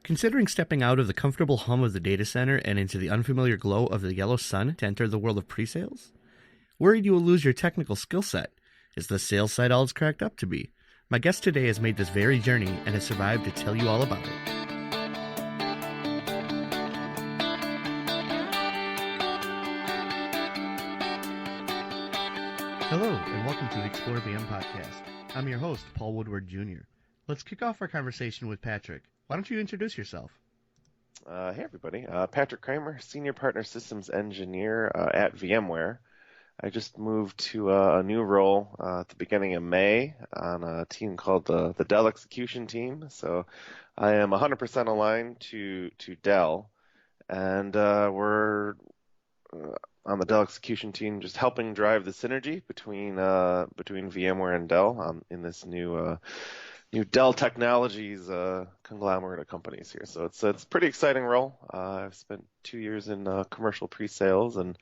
Considering stepping out of the comfortable hum of the data center and into the unfamiliar glow of the yellow sun to enter the world of presales? Worried you will lose your technical skill set? Is the sales side all it's cracked up to be? My guest today has made this very journey and has survived to tell you all about it. Hello, and welcome to the ExploreVM podcast. I'm your host, Paul Woodward Jr. Let's kick off our conversation with Patrick. Why don't you introduce yourself? Hey, everybody. Patrick Kremer, Senior Partner Systems Engineer at VMware. I just moved to a new role at the beginning of May on a team called the Dell Execution Team. So I am 100% aligned to Dell, and we're on the Dell Execution Team just helping drive the synergy between VMware and Dell in this new Dell Technologies conglomerate of companies here. So it's a pretty exciting role. I've spent 2 years in commercial pre-sales and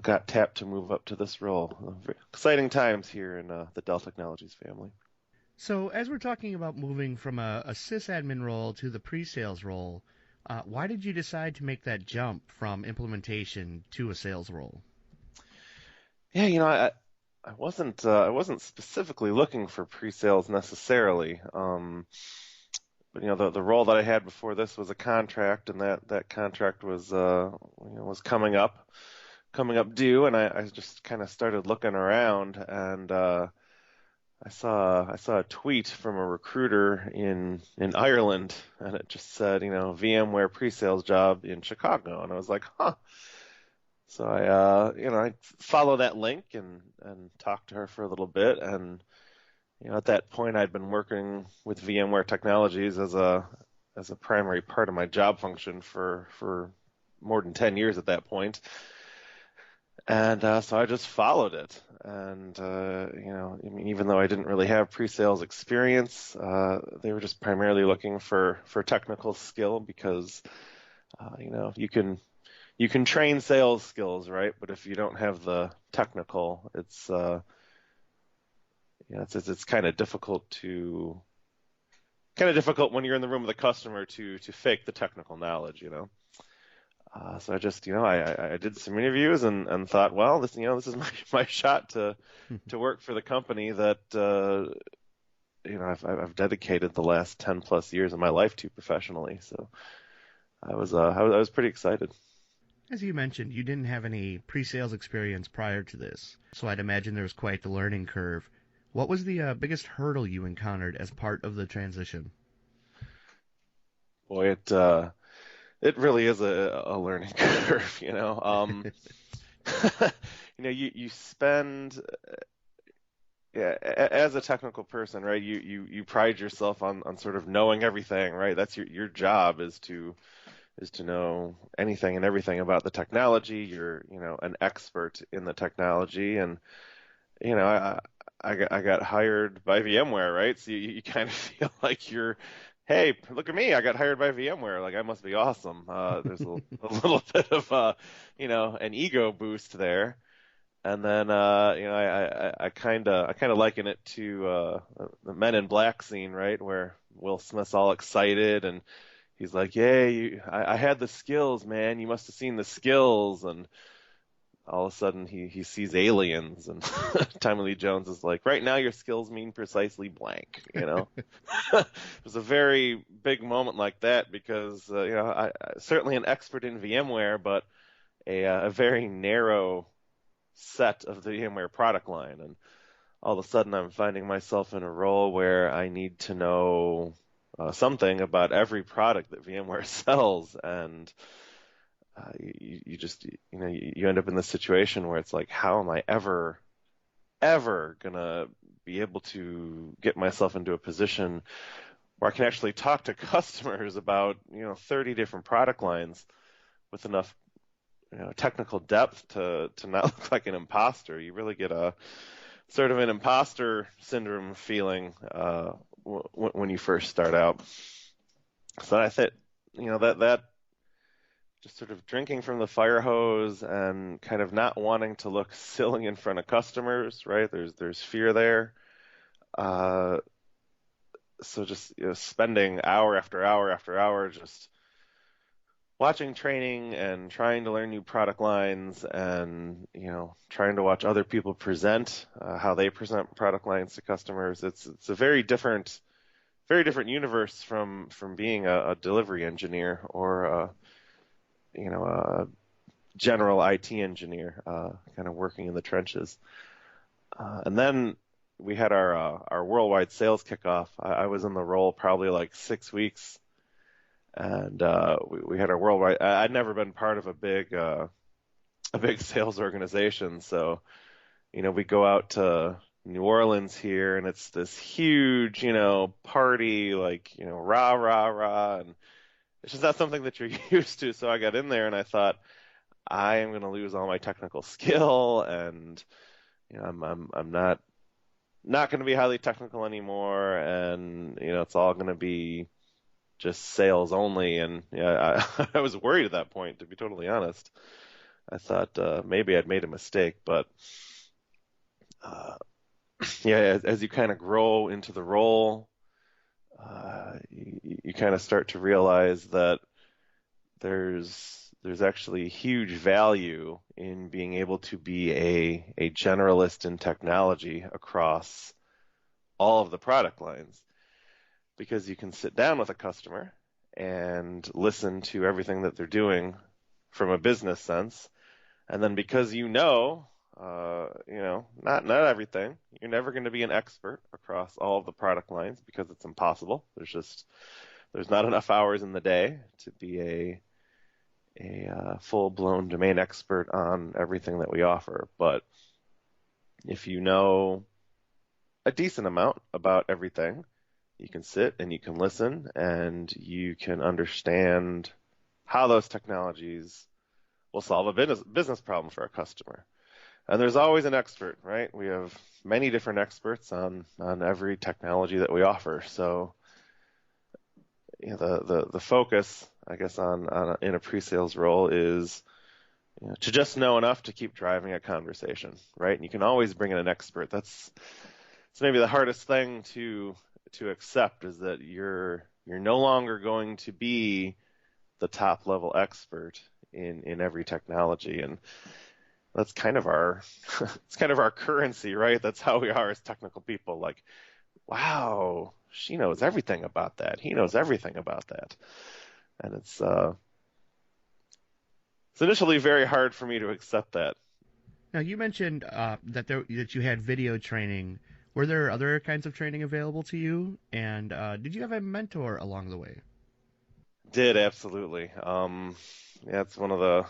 got tapped to move up to this role. Exciting times here in the Dell Technologies family. So as we're talking about moving from a sysadmin role to the pre-sales role, why did you decide to make that jump from implementation to a sales role? Yeah, I wasn't specifically looking for pre-sales necessarily. But the role that I had before this was a contract, and that contract was was coming up due, and I just kind of started looking around, and I saw a tweet from a recruiter in Ireland, and it just said, VMware pre-sales job in Chicago, and I was like, huh. So I followed that link and talked to her for a little bit, and at that point I'd been working with VMware Technologies as a primary part of my job function for more than 10 years at that point. And so I just followed it, and even though I didn't really have pre-sales experience, they were just primarily looking for technical skill because you can train sales skills, right? But if you don't have the technical, it's kind of difficult when you're in the room with a customer to fake the technical knowledge, So I just, I did some interviews and thought, well, this is my shot to work for the company that I've dedicated the last 10 plus years of my life to professionally. So I was pretty excited. As you mentioned, you didn't have any pre-sales experience prior to this, so I'd imagine there was quite the learning curve. What was the biggest hurdle you encountered as part of the transition? Boy, it really is a learning curve, you spend, as a technical person, right? You pride yourself on sort of knowing everything, right? That's your job is to know anything and everything about the technology. You're, an expert in the technology, and I got hired by VMware, right? So you kind of feel like hey, look at me, I got hired by VMware, like I must be awesome. There's a little bit of an ego boost there, and then I kind of liken it to the Men in Black scene, right, where Will Smith's all excited and he's like, "Yay, I had the skills, man. You must have seen the skills." And all of a sudden he sees aliens, and Tommy Lee Jones is like, "Right now your skills mean precisely blank." It was a very big moment like that because I certainly an expert in VMware, but a very narrow set of the VMware product line, and all of a sudden I'm finding myself in a role where I need to know something about every product that VMware sells, and you just you end up in this situation where it's like, how am I ever gonna be able to get myself into a position where I can actually talk to customers about 30 different product lines with enough technical depth to not look like an imposter. You really get a sort of an imposter syndrome feeling when you first start out. So I think that just sort of drinking from the fire hose and kind of not wanting to look silly in front of customers, right? There's fear there. so just spending hour after hour after hour just watching training and trying to learn new product lines and trying to watch other people present how they present product lines to customers. It's a very different universe from being a delivery engineer or a general IT engineer, kind of working in the trenches. And then we had our worldwide sales kickoff. I was in the role probably like 6 weeks, and we had our worldwide. I'd never been part of a big sales organization, so we go out to New Orleans here, and it's this huge, party, like, rah, rah, rah, and it's just not something that you're used to. So I got in there and I thought, I am going to lose all my technical skill, and I'm not going to be highly technical anymore, and it's all going to be just sales only. And I was worried at that point, to be totally honest. I thought maybe I'd made a mistake, but uh, yeah, as you kind of grow into the role, you kind of start to realize that there's actually huge value in being able to be a generalist in technology across all of the product lines, because you can sit down with a customer and listen to everything that they're doing from a business sense, and then because not everything. You're never going to be an expert across all of the product lines because it's impossible. There's not enough hours in the day to be a full-blown domain expert on everything that we offer. But if you know a decent amount about everything, you can sit and you can listen and you can understand how those technologies will solve a business problem for a customer. And there's always an expert, right? We have many different experts on every technology that we offer. So the focus, I guess, on in a pre-sales role is to just know enough to keep driving a conversation, right? And you can always bring in an expert. It's maybe the hardest thing to accept, is that you're no longer going to be the top level expert in every technology. And that's kind of our it's kind of our currency, right? That's how we are as technical people. Like, wow, she knows everything about that. He knows everything about that. And it's initially very hard for me to accept that. Now, you mentioned that you had video training. Were there other kinds of training available to you? And did you have a mentor along the way? Did absolutely. Yeah, it's one of the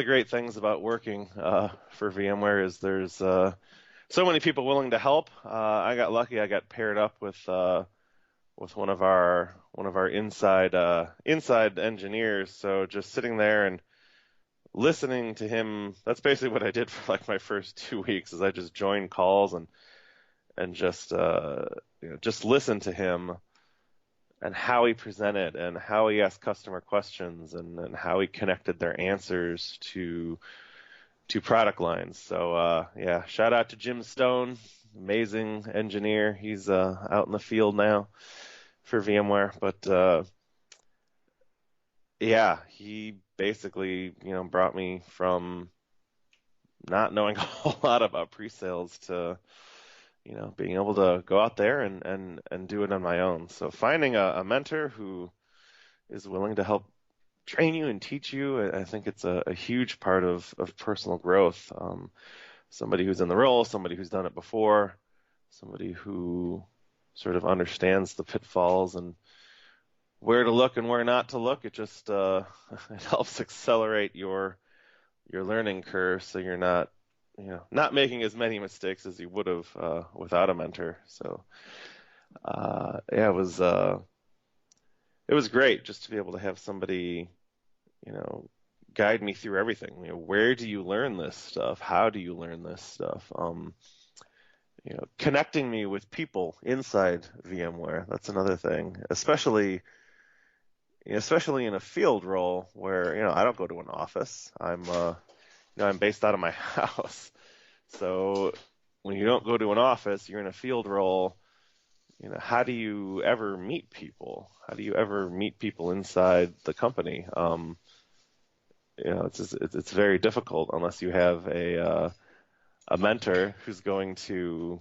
great things about working for VMware is there's so many people willing to help. I got lucky. I got paired up with one of our inside engineers. So just sitting there and listening to him, that's basically what I did for like my first 2 weeks. Is I just joined calls and just listen to him and how he presented and how he asked customer questions and how he connected their answers to product lines. So yeah, shout out to Jim Stone, amazing engineer. He's out in the field now for VMware, but yeah, he basically brought me from not knowing a whole lot about pre-sales to being able to go out there and do it on my own. So finding a mentor who is willing to help train you and teach you, I think it's a huge part of personal growth. Somebody who's in the role, somebody who's done it before, somebody who sort of understands the pitfalls and where to look and where not to look. It just it helps accelerate your learning curve, so you're not making as many mistakes as you would have without a mentor. So yeah, it was great just to be able to have somebody guide me through everything. Where do you learn this stuff? How do you learn this stuff? Connecting me with people inside VMware. That's another thing, especially in a field role where I don't go to an office. I'm based out of my house. So when you don't go to an office, you're in a field role. how do you ever meet people? How do you ever meet people inside the company? It's very difficult unless you have a mentor who's going to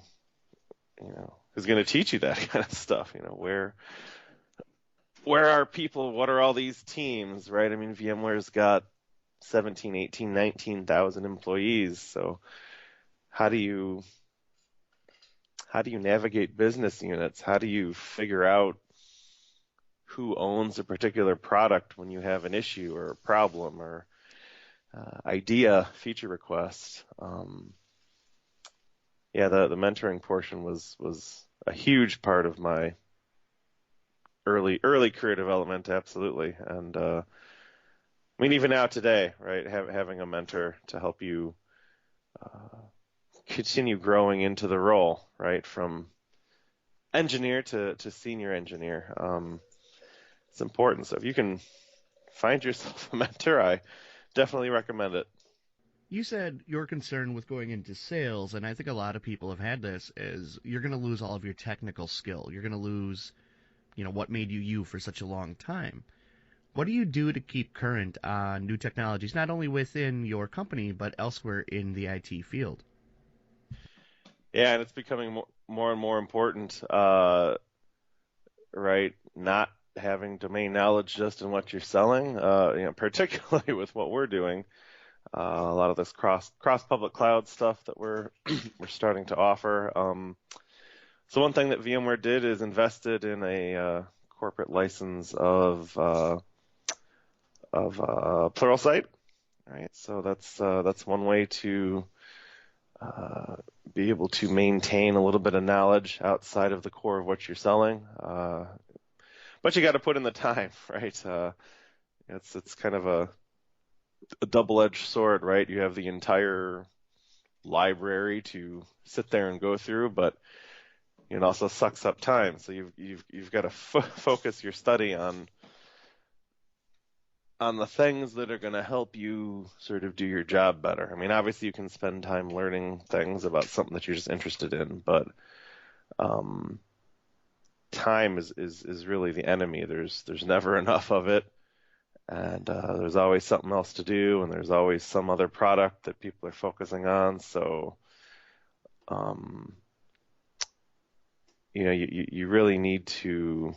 teach you that kind of stuff. Where are people? What are all these teams, right? I mean, VMware's got 17, 18, 19,000 employees. So how do you navigate business units? How do you figure out who owns a particular product when you have an issue or a problem or idea, feature request? The mentoring portion was a huge part of my early career development, absolutely. And I mean, even now today, right, having a mentor to help you continue growing into the role, right, from engineer to senior engineer. It's important. So if you can find yourself a mentor, I definitely recommend it. You said your concern with going into sales, and I think a lot of people have had this, is you're going to lose all of your technical skill. You're going to lose, what made you you for such a long time. What do you do to keep current on new technologies, not only within your company, but elsewhere in the IT field? Yeah, and it's becoming more and more important, right? Not having domain knowledge just in what you're selling, particularly with what we're doing. A lot of this cross public cloud stuff that we're starting to offer. So one thing that VMware did is invested in a corporate license of Pluralsight, right? So that's one way to be able to maintain a little bit of knowledge outside of the core of what you're selling. But you got to put in the time, right? It's kind of a double-edged sword, right? You have the entire library to sit there and go through, but it also sucks up time. So you've got to focus your study on the things that are going to help you sort of do your job better. I mean, obviously you can spend time learning things about something that you're just interested in, but time is really the enemy. There's never enough of it, and there's always something else to do, and there's always some other product that people are focusing on. So, you really need to.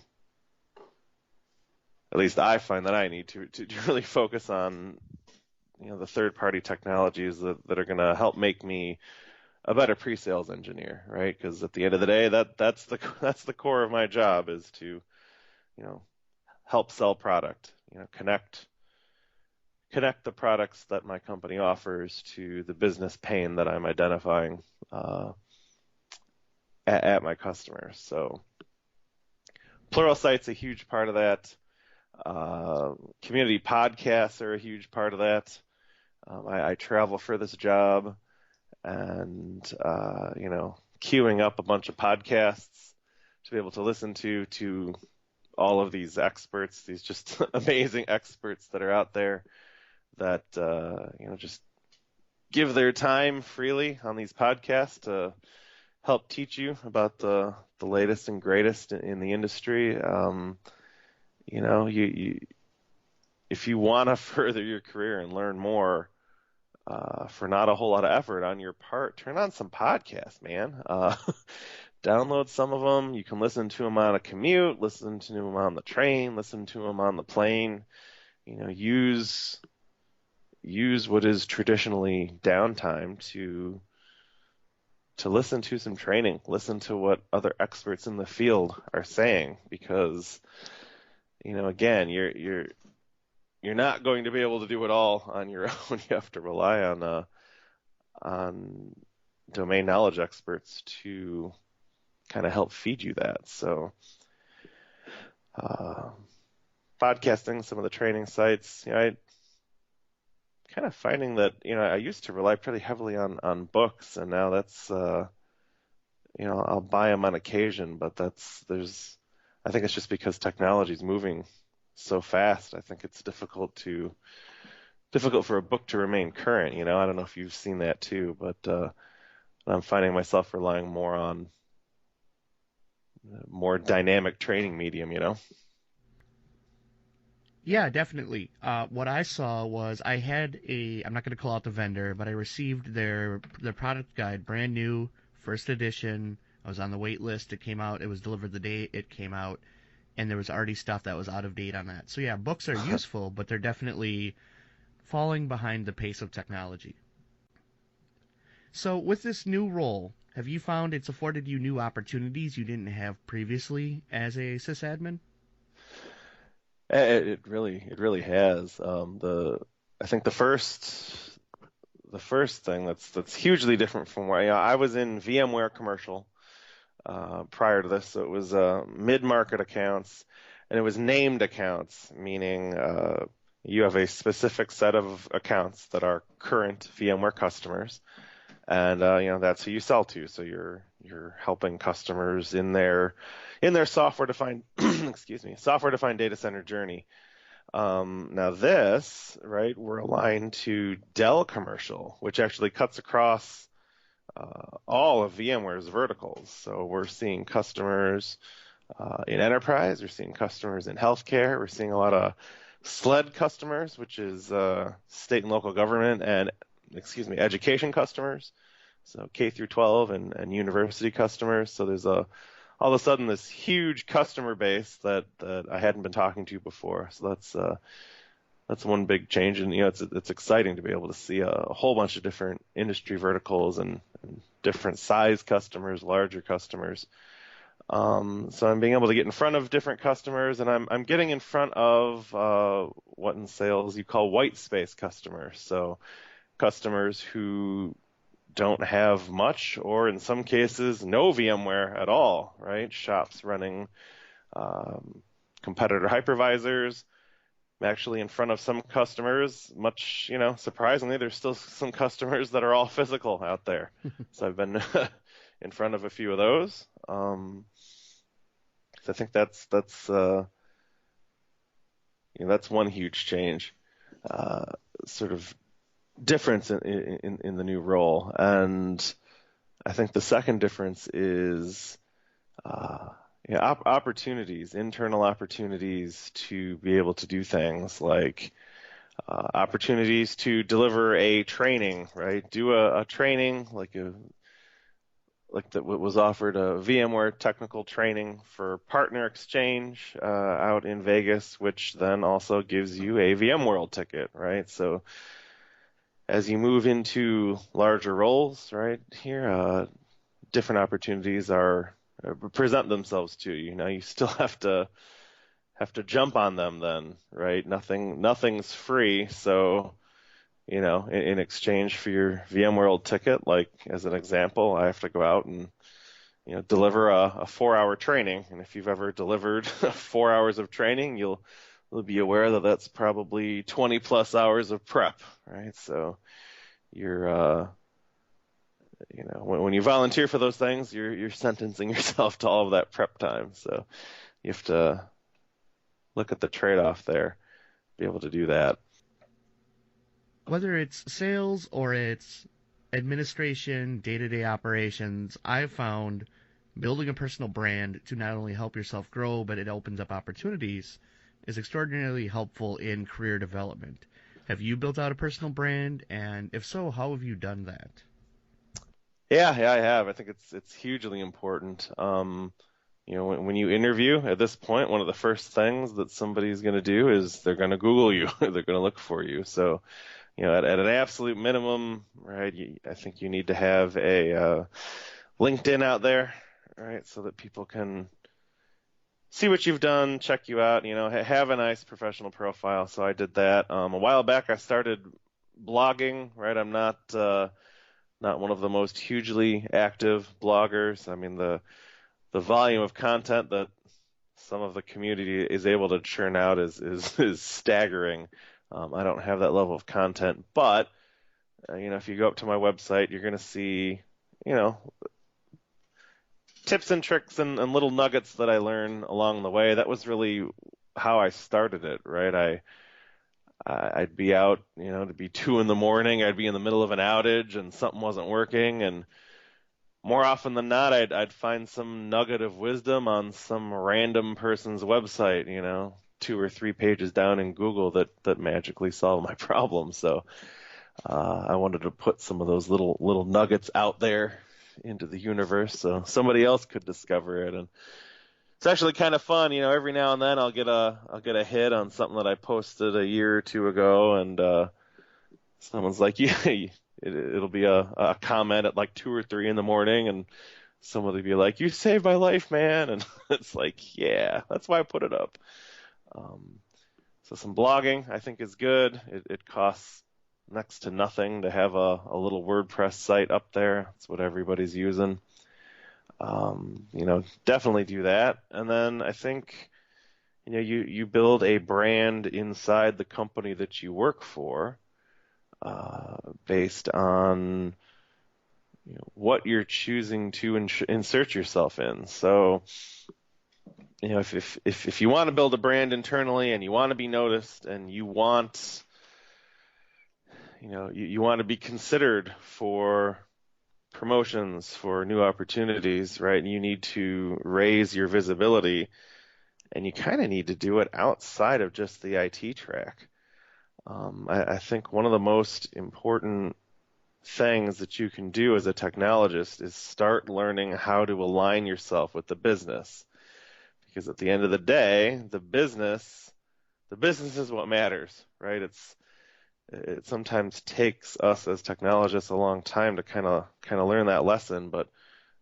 At least I find that I need to really focus on the third-party technologies that are going to help make me a better pre-sales engineer, right? Because at the end of the day, that's the core of my job is to help sell product, connect the products that my company offers to the business pain that I'm identifying at my customers. So Pluralsight's a huge part of that. Community podcasts are a huge part of that. I travel for this job, and queuing up a bunch of podcasts to be able to listen to all of these experts, these just amazing experts that are out there that just give their time freely on these podcasts to help teach you about the latest and greatest in the industry. If you want to further your career and learn more for not a whole lot of effort on your part, turn on some podcasts, man. Download some of them. You can listen to them on a commute, listen to them on the train, listen to them on the plane. Use what is traditionally downtime to listen to some training, listen to what other experts in the field are saying, because again, you're not going to be able to do it all on your own. You have to rely on domain knowledge experts to kind of help feed you that. So, podcasting, some of the training sites, I kind of finding that I used to rely pretty heavily on books, and now that's I'll buy them on occasion, but I think it's just because technology is moving so fast. I think it's difficult for a book to remain current. I don't know if you've seen that too, but I'm finding myself relying more on more dynamic training medium, you know? Yeah, definitely. What I saw was I had I'm not going to call out the vendor, but I received their product guide, brand new, first edition. I was on the wait list. It came out. It was delivered the day it came out, and there was already stuff that was out of date on that. So yeah, books are useful, but they're definitely falling behind the pace of technology. So with this new role, have you found it's afforded you new opportunities you didn't have previously as a sysadmin? It really has. I think the first thing that's hugely different from where, I was in VMware commercial prior to this, so it was mid-market accounts, and it was named accounts, meaning you have a specific set of accounts that are current VMware customers, and that's who you sell to. So you're helping customers in their software-defined excuse me, software-defined data center journey. Now this, right, we're aligned to Dell Commercial, which actually cuts across all of VMware's verticals. So we're seeing customers in enterprise, we're seeing customers in healthcare, we're seeing a lot of SLED customers, which is state and local government and, education customers. So K through 12 and university customers. So there's all of a sudden this huge customer base that I hadn't been talking to before. So that's one big change, and it's exciting to be able to see a whole bunch of different industry verticals and different size customers, larger customers. So I'm being able to get in front of different customers, and I'm getting in front of what in sales you call white space customers. So customers who don't have much, or in some cases, no VMware at all, right? Shops running competitor hypervisors. I'm actually in front of some customers, much, surprisingly, there's still some customers that are all physical out there. So I've been in front of a few of those. So I think that's one huge change, sort of difference in the new role. And I think the second difference is opportunities, internal opportunities to be able to do things like opportunities to deliver a training, right? Do a training like that was offered a VMware technical training for partner exchange out in Vegas, which then also gives you a VMworld ticket, right? So as you move into larger roles, right here, different opportunities present themselves to you. You still have to jump on them then, right? Nothing's free. So, in exchange for your VMworld ticket, like as an example, I have to go out and deliver a 4-hour training. And if you've ever delivered 4 hours of training, you'll be aware that that's probably 20 plus hours of prep, right? So you're when you volunteer for those things, you're sentencing yourself to all of that prep time. So you have to look at the trade-off there, be able to do that. Whether it's sales or it's administration, day-to-day operations, I've found building a personal brand to not only help yourself grow, but it opens up opportunities, is extraordinarily helpful in career development. Have you built out a personal brand? And if so, how have you done that? Yeah, I have. I think it's hugely important. When you interview at this point, one of the first things that somebody's going to do is they're going to Google you. They're going to look for you. So, at an absolute minimum, right, I think you need to have a LinkedIn out there, right, so that people can see what you've done, check you out, have a nice professional profile. So I did that. A while back, I started blogging, right? I'm not one of the most hugely active bloggers. I mean, the volume of content that some of the community is able to churn out is staggering. I don't have that level of content, but if you go up to my website, you're going to see, tips and tricks and little nuggets that I learn along the way. That was really how I started it, right? I'd be out, to be 2 a.m. I'd be in the middle of an outage and something wasn't working, and more often than not, I'd find some nugget of wisdom on some random person's website, 2 or 3 pages down in Google that magically solve my problem. So I wanted to put some of those little nuggets out there into the universe so somebody else could discover it. And it's actually kind of fun, every now and then I'll get a hit on something that I posted a year or two ago, and someone's like, yeah, it'll be a comment at like 2 or 3 in the morning, and somebody will be like, "You saved my life, man," and it's like, yeah, that's why I put it up. So some blogging I think is good. It costs next to nothing to have a little WordPress site up there. That's what everybody's using. Definitely do that. And then I think, you build a brand inside the company that you work for, based on what you're choosing to insert yourself in. So, if you want to build a brand internally and you want to be noticed and you want to be considered for promotions, for new opportunities, right? And you need to raise your visibility, and you kind of need to do it outside of just the IT track. I think one of the most important things that you can do as a technologist is start learning how to align yourself with the business. Because at the end of the day, the business is what matters, right? It sometimes takes us as technologists a long time to kind of learn that lesson, but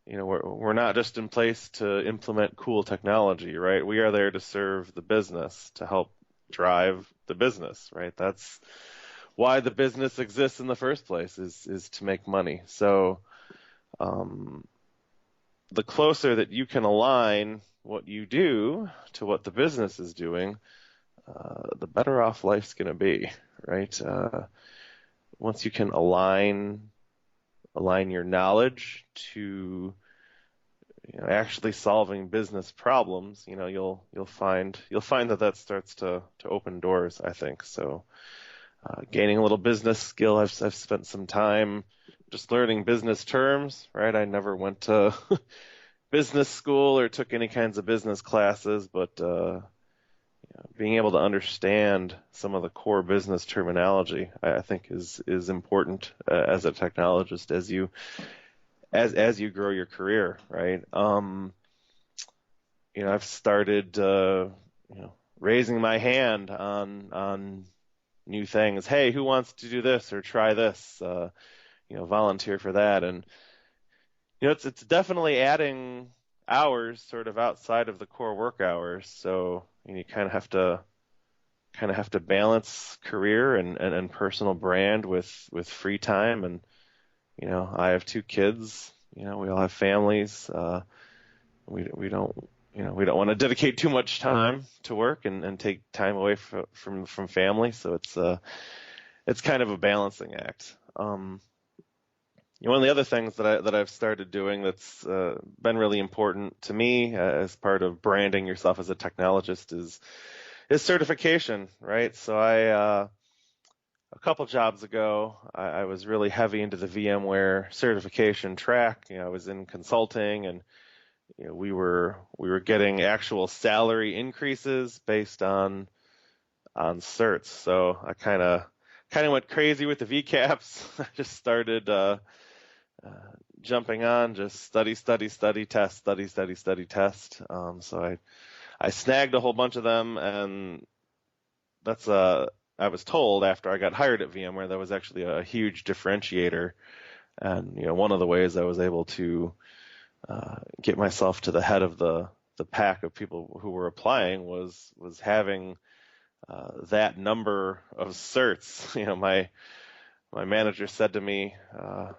we're not just in place to implement cool technology, right? We are there to serve the business, to help drive the business, right? That's why the business exists in the first place, is to make money. So the closer that you can align what you do to what the business is doing, the better off life's going to be, right? Once you can align your knowledge to actually solving business problems, you'll find that starts to open doors, I think. So gaining a little business skill, I've spent some time just learning business terms, right? I never went to business school or took any kinds of business classes, but being able to understand some of the core business terminology, I think is important as a technologist as you grow your career, right? I've started raising my hand on new things. Hey, who wants to do this or try this? Volunteer for that. And it's definitely adding hours sort of outside of the core work hours. So you kind of have to balance career and personal brand with free time. And I have 2 kids. We all have families. We don't want to dedicate too much time to work and take time away from family. So it's kind of a balancing act. One of the other things that I've started doing that's been really important to me as part of branding yourself as a technologist is certification, right? So a couple jobs ago, I was really heavy into the VMware certification track. I was in consulting, and we were getting actual salary increases based on certs. So I kind of went crazy with the VCAPs. I just started jumping on just study, test, study, test. So I snagged a whole bunch of them, and that's I was told after I got hired at VMware that was actually a huge differentiator. And one of the ways I was able to get myself to the head of the pack of people who were applying was having that number of certs. My manager said to me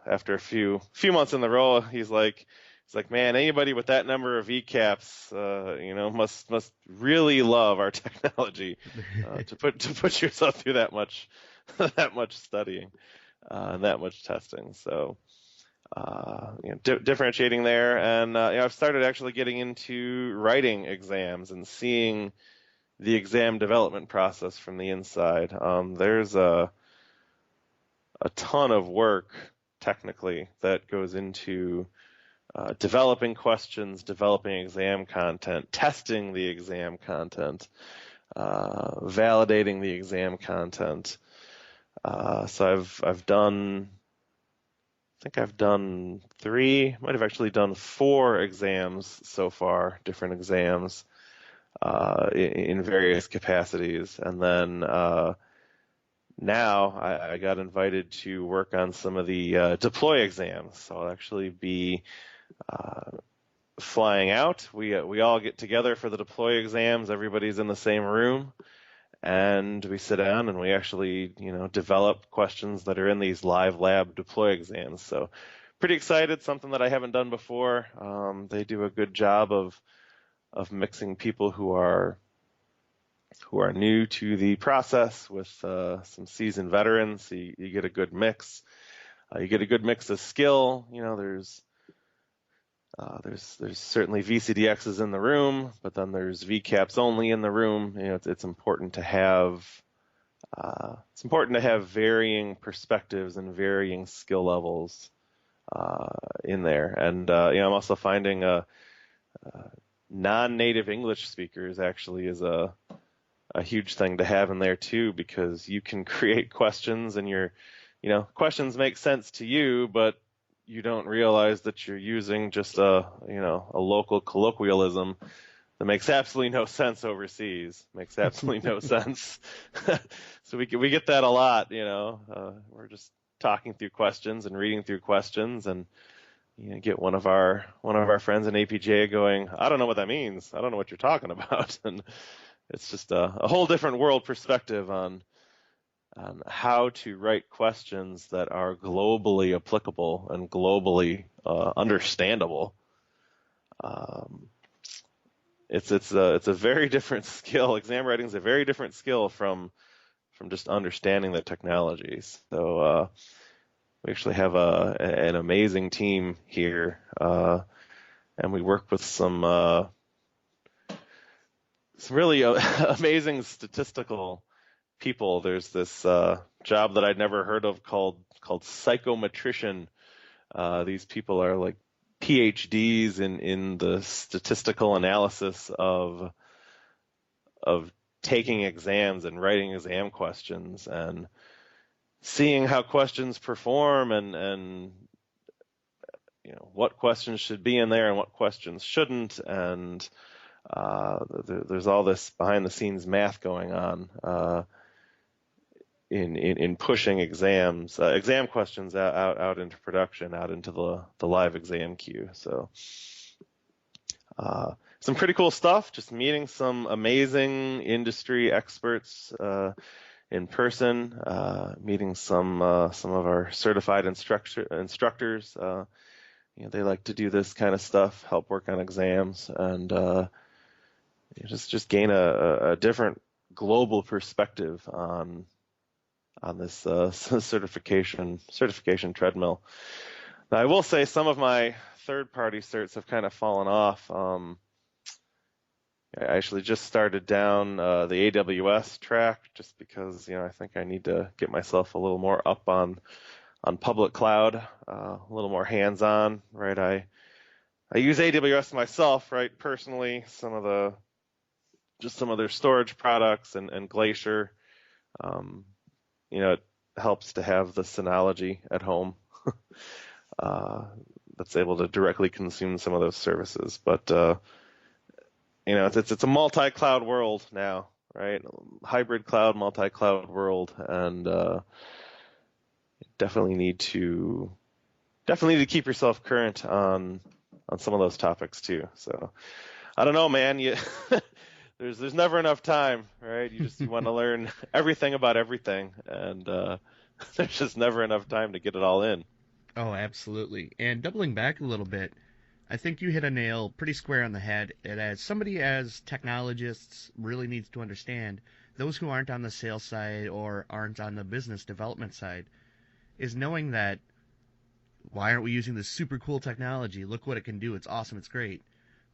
after a few months in the role, he's like, man, anybody with that number of ECAPs, must really love our technology to put yourself through that much studying and that much testing. So differentiating there, and I've started actually getting into writing exams and seeing the exam development process from the inside. There's a ton of work technically that goes into developing questions, developing exam content, testing the exam content, validating the exam content. So I've done, I think I've done 3, might have actually done 4 exams so far, different exams in various capacities, and then now I got invited to work on some of the deploy exams. So I'll actually be flying out. We all get together for the deploy exams. Everybody's in the same room, and we sit down and we actually, develop questions that are in these live lab deploy exams. So pretty excited. Something that I haven't done before. They do a good job of mixing people who are new to the process with some seasoned veterans. So you get a good mix. You get a good mix of skill. There's certainly VCDXs in the room, but then there's VCAPs only in the room. It's important to have varying perspectives and varying skill levels in there. And I'm also finding non-native English speakers actually is a huge thing to have in there too, because you can create questions and questions make sense to you, but you don't realize that you're using just a local colloquialism that makes absolutely no sense overseas. Makes absolutely no sense. So we get that a lot. We're just talking through questions and reading through questions, and get one of our friends in APJ going, I don't know what that means. I don't know what you're talking about. And it's just a whole different world perspective on how to write questions that are globally applicable and globally understandable. It's a very different skill. Exam writing is a very different skill from just understanding the technologies. So we actually have an amazing team here, and we work with some really amazing statistical people. There's this job that I'd never heard of called psychometrician. These people are like PhDs in the statistical analysis of taking exams and writing exam questions and seeing how questions perform and what questions should be in there and what questions shouldn't, and there's all this behind the scenes math going on in pushing exam questions out into production, out into the live exam queue. So some pretty cool stuff. Just meeting some amazing industry experts in person, meeting some of our certified instructors. They like to do this kind of stuff, help work on exams, and just gain a different global perspective on this certification treadmill. Now, I will say some of my third-party certs have kind of fallen off. I actually just started down the AWS track just because I think I need to get myself a little more up on public cloud, a little more hands-on, right? I use AWS myself, right, personally. Some of their storage products and Glacier. It helps to have the Synology at home that's able to directly consume some of those services. But it's a multi-cloud world now, right? Hybrid cloud, multi-cloud world, and definitely need to keep yourself current on some of those topics too. So I don't know, man. There's never enough time, right? You want to learn everything about everything, and there's just never enough time to get it all in. Oh, absolutely. And doubling back a little bit, I think you hit a nail pretty square on the head. And as technologists really needs to understand, those who aren't on the sales side or aren't on the business development side, is knowing that why aren't we using this super cool technology? Look what it can do. It's awesome. It's great.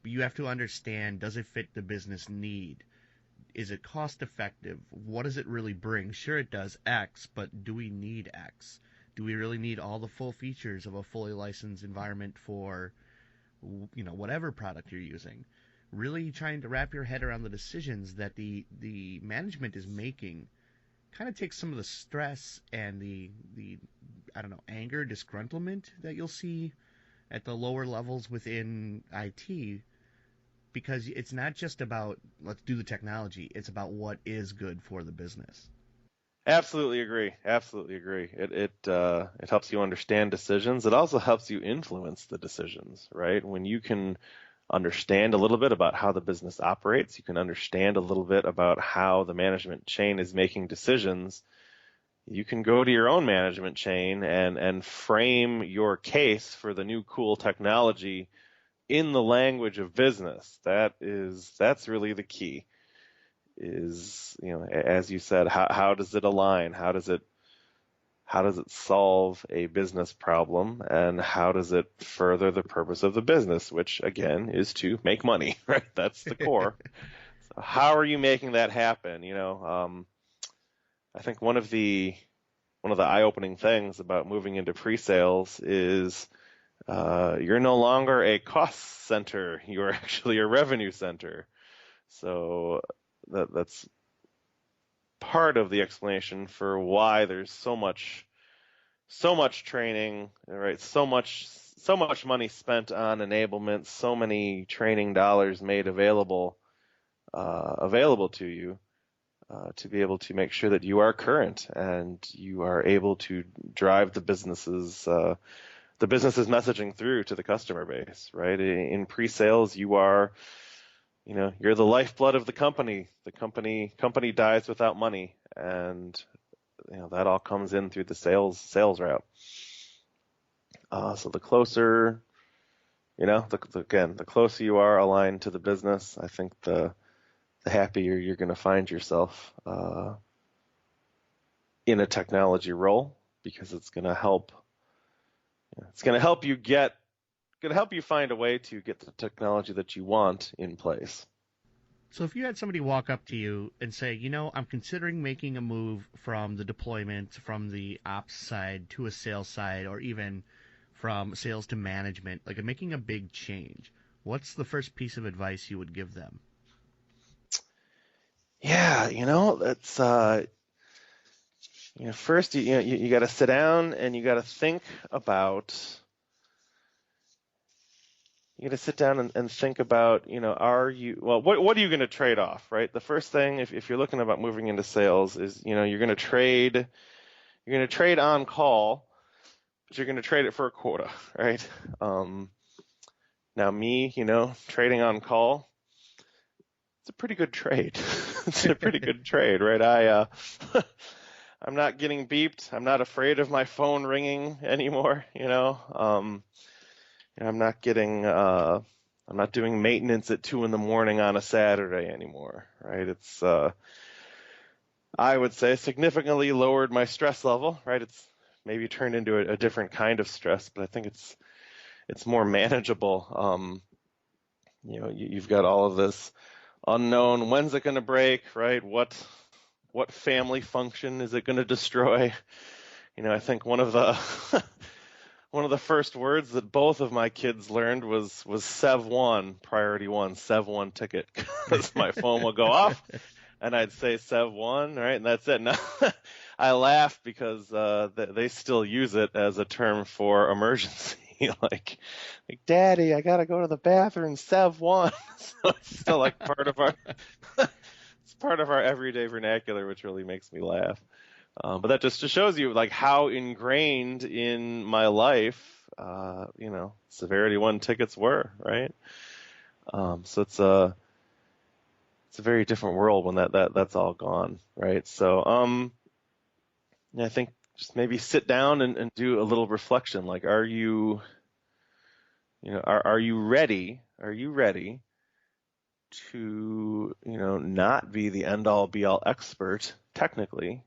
But you have to understand, does it fit the business need? Is it cost effective? What does it really bring? Sure, it does X, but do we need X? Do we really need all the full features of a fully licensed environment for whatever product you're using, really trying to wrap your head around the decisions that the management is making kind of takes some of the stress and the I don't know, anger, disgruntlement that you'll see at the lower levels within IT, because it's not just about let's do the technology, it's about what is good for the business. Absolutely agree. Absolutely agree. It helps you understand decisions. It also helps you influence the decisions, right? When you can understand a little bit about how the business operates, you can understand a little bit about how the management chain is making decisions. You can go to your own management chain and frame your case for the new cool technology in the language of business. That's really the key. Is, as you said, how does it align? How does it solve a business problem, and how does it further the purpose of the business, which again is to make money, right? That's the core. So how are you making that happen? I think one of the eye-opening things about moving into pre-sales is you're no longer a cost center, you're actually a revenue center. So that's part of the explanation for why there's so much training, right? So much money spent on enablement, so many training dollars made available to you to be able to make sure that you are current and you are able to drive the business's messaging through to the customer base, right? In pre-sales, you're the lifeblood of the company. The company dies without money, and that all comes in through the sales route. So the closer, the closer you are aligned to the business, I think the happier you're going to find yourself in a technology role, because it's going to help. It's going to help you find a way to get the technology that you want in place. So if you had somebody walk up to you and say, I'm considering making a move from the deployment, from the ops side to a sales side, or even from sales to management, like making a big change, what's the first piece of advice you would give them? Yeah, that's first you got to sit down and you got to think about. You got to sit down and think about, what are you going to trade off, right? The first thing, if you're looking about moving into sales, is, you're going to trade on call, but you're going to trade it for a quota, right? Now me, trading on call, it's a pretty good trade. It's a pretty good trade, right? I'm not getting beeped. I'm not afraid of my phone ringing anymore, I'm not doing maintenance at 2 a.m. on a Saturday anymore, right? It's, I would say, significantly lowered my stress level, right? It's maybe turned into a different kind of stress, but I think it's more manageable. You've got all of this unknown, when's it going to break, right? What family function is it going to destroy? I think one of the first words that both of my kids learned was Sev 1, priority 1, Sev 1 ticket, because my phone will go off and I'd say Sev 1, right? And that's it. Now, I laugh because they still use it as a term for emergency. like, Daddy, I got to go to the bathroom, Sev 1. So it's still like part of our it's part of our everyday vernacular, which really makes me laugh. But that just shows you like how ingrained in my life, severity 1 tickets were, right? So it's a very different world when that's all gone, right? So I think just maybe sit down and do a little reflection. Like, are you ready? Are you ready to not be the end all be all expert technically?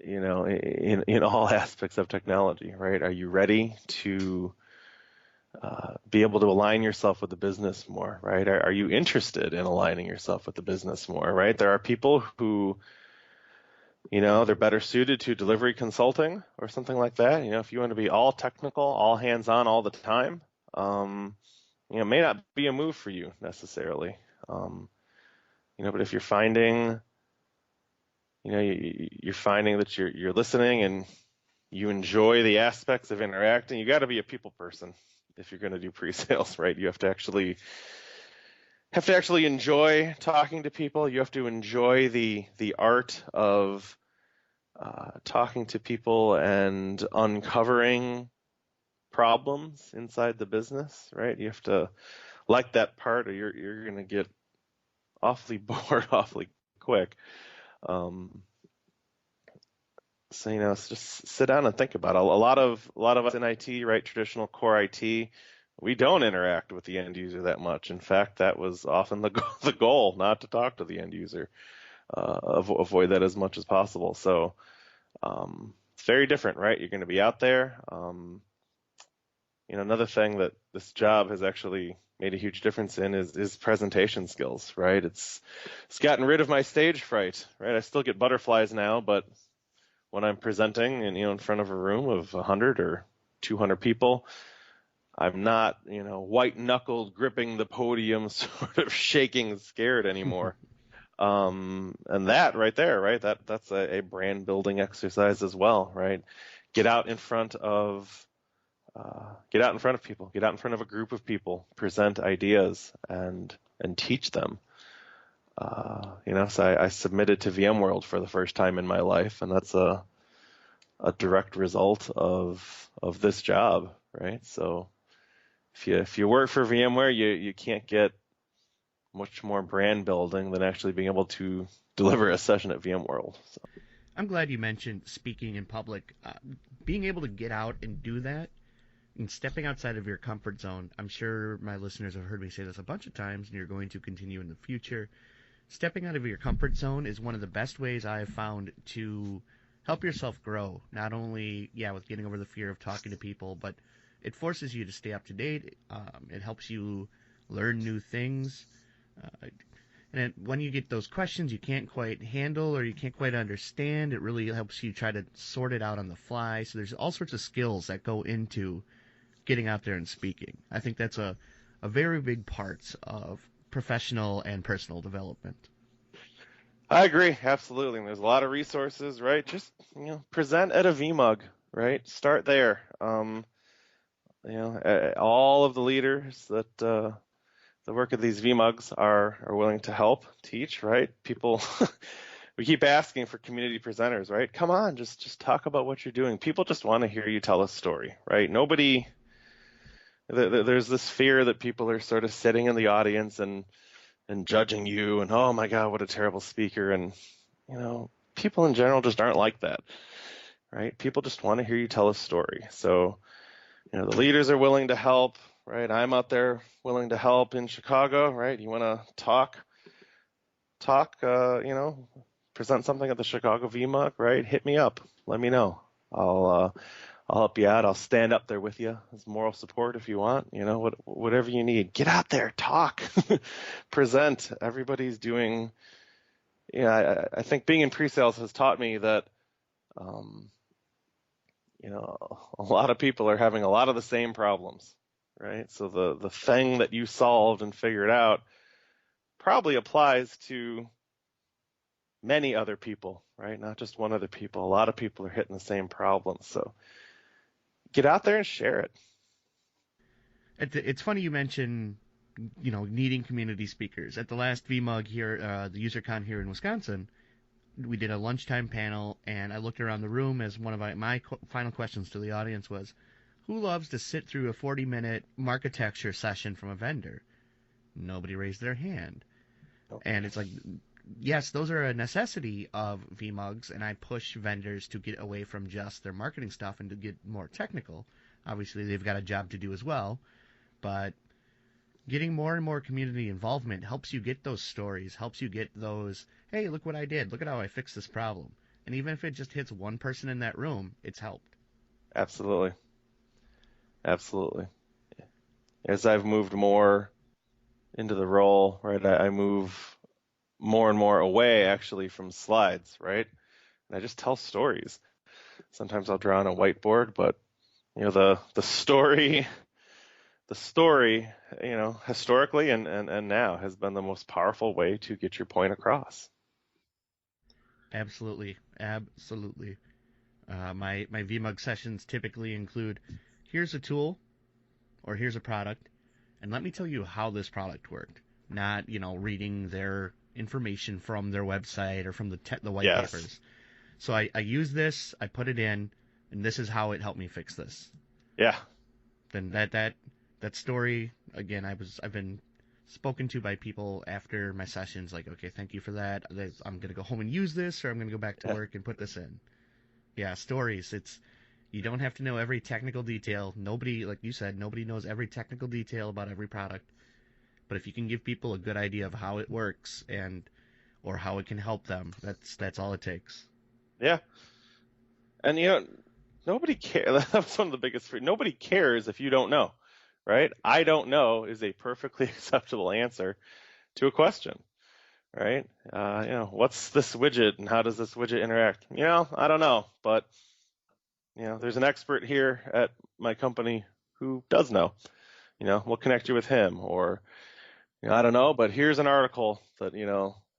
In all aspects of technology, right? Are you ready to be able to align yourself with the business more, right? Are you interested in aligning yourself with the business more, right? There are people who, they're better suited to delivery consulting or something like that. If you want to be all technical, all hands-on all the time, may not be a move for you necessarily. But if you're finding, you're finding that you're listening and you enjoy the aspects of interacting, you got to be a people person if you're going to do pre-sales, right? You have to actually enjoy talking to people. You have to enjoy the art of talking to people and uncovering problems inside the business, right? You have to like that part, or you're going to get awfully bored awfully quick. So just sit down and think about it. A lot of us in IT, right? Traditional core IT, we don't interact with the end user that much. In fact, that was often the goal, not to talk to the end user, avoid that as much as possible. So it's very different, right? You're going to be out there. Another thing that this job has actually made a huge difference in is presentation skills, right? It's gotten rid of my stage fright, right? I still get butterflies now, but when I'm presenting and in front of a room of 100 or 200 people, I'm not white knuckled gripping the podium, sort of shaking, scared anymore. And that right there, right? That's a brand building exercise as well, right? Get out in front of people, get out in front of a group of people, present ideas and teach them. So I submitted to VMworld for the first time in my life, and that's a direct result of this job, right? So if you work for VMware, you can't get much more brand building than actually being able to deliver a session at VMworld. So. I'm glad you mentioned speaking in public. Being able to get out and do that and stepping outside of your comfort zone. I'm sure my listeners have heard me say this a bunch of times, and you're going to continue in the future. Stepping out of your comfort zone is one of the best ways I have found to help yourself grow. Not only, with getting over the fear of talking to people, but it forces you to stay up to date. It helps you learn new things. And when you get those questions you can't quite handle or you can't quite understand, it really helps you try to sort it out on the fly. So there's all sorts of skills that go into getting out there and speaking. I think that's a very big part of professional and personal development. I agree, absolutely. And there's a lot of resources, right? Just present at a VMUG, right? Start there. All of the leaders that work at these VMUGs are willing to help teach, right? People, we keep asking for community presenters, right? Come on, just talk about what you're doing. People just want to hear you tell a story, right? There's this fear that people are sort of sitting in the audience and judging you and, oh my God, what a terrible speaker. And, people in general just aren't like that, right? People just want to hear you tell a story. So, the leaders are willing to help, right? I'm out there willing to help in Chicago, right? You want to talk, present something at the Chicago VMUG, right? Hit me up. Let me know. I'll help you out. I'll stand up there with you as moral support if you want, whatever you need. Get out there, talk, present. Everybody's doing, I think being in pre-sales has taught me that, a lot of people are having a lot of the same problems, right? So the thing that you solved and figured out probably applies to many other people, right? Not just one other people. A lot of people are hitting the same problems. So get out there and share it. It's funny you mention, needing community speakers. At the last VMUG here, the UserCon here in Wisconsin, we did a lunchtime panel, and I looked around the room as one of my final questions to the audience was, who loves to sit through a 40-minute architecture session from a vendor? Nobody raised their hand. Okay. And it's like, yes, those are a necessity of VMUGs, and I push vendors to get away from just their marketing stuff and to get more technical. Obviously, they've got a job to do as well, but getting more and more community involvement helps you get those stories, helps you get those, hey, look what I did, look at how I fixed this problem. And even if it just hits one person in that room, it's helped. Absolutely. As I've moved more into the role, right, I move more and more away actually from slides, right? And I just tell stories. Sometimes I'll draw on a whiteboard, but the story the story, historically and now has been the most powerful way to get your point across. Absolutely. Absolutely. My VMUG sessions typically include, here's a tool or here's a product, and let me tell you how this product worked. Not, reading their information from their website or from the white Yes. papers. So I use this, I put it in, and this is how it helped me fix this. Yeah. Then that story, again, I've been spoken to by people after my sessions, like, okay, thank you for that. I'm gonna go home and use this, or I'm gonna go back to work and put this in. Yeah, stories. You don't have to know every technical detail. Nobody, like you said, nobody knows every technical detail about every product. But if you can give people a good idea of how it works or how it can help them, that's all it takes. Yeah. And nobody cares. That's one of the biggest. Nobody cares if you don't know, right? I don't know is a perfectly acceptable answer to a question, right? What's this widget and how does this widget interact? I don't know, but there's an expert here at my company who does know. We'll connect you with him, or I don't know, but here's an article that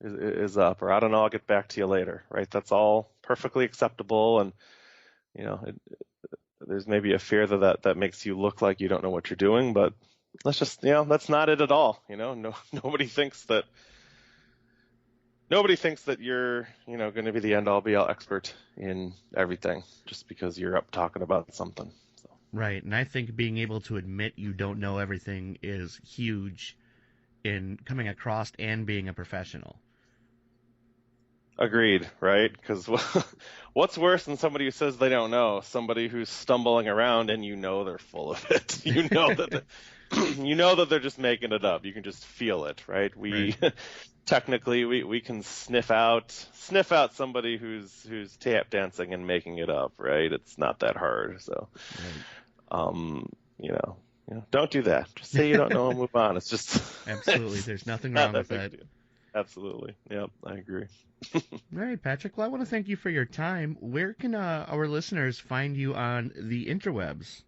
is up, or I don't know, I'll get back to you later, right? That's all perfectly acceptable, and there's maybe a fear that makes you look like you don't know what you're doing, but let's just that's not it at all. Nobody thinks that you're going to be the end all be all expert in everything just because you're up talking about something. So. Right, and I think being able to admit you don't know everything is huge in coming across and being a professional. Agreed, right? Because what's worse than somebody who says they don't know? Somebody who's stumbling around and they're full of it. That they're just making it up. You can just feel it, right? Technically we can sniff out somebody who's tap dancing and making it up, right? It's not that hard. So, don't do that. Just say you don't know and move on. It's just absolutely. There's nothing wrong with that. Absolutely. Yep, I agree. All right, Patrick. Well, I want to thank you for your time. Where can our listeners find you on the interwebs?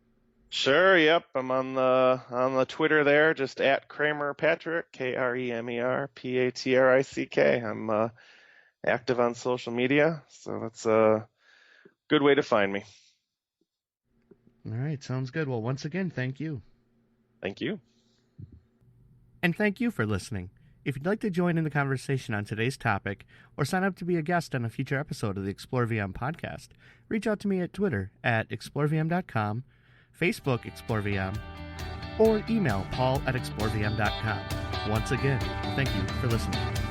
Sure. Yep. I'm on the Twitter there, just at Kremer Patrick, Kremer Patrick. I'm active on social media, so that's a good way to find me. All right, sounds good. Well, once again, thank you. Thank you. And thank you for listening. If you'd like to join in the conversation on today's topic or sign up to be a guest on a future episode of the ExploreVM podcast, reach out to me at Twitter at explorevm.com, Facebook ExploreVM, or email paul@explorevm.com. Once again, thank you for listening.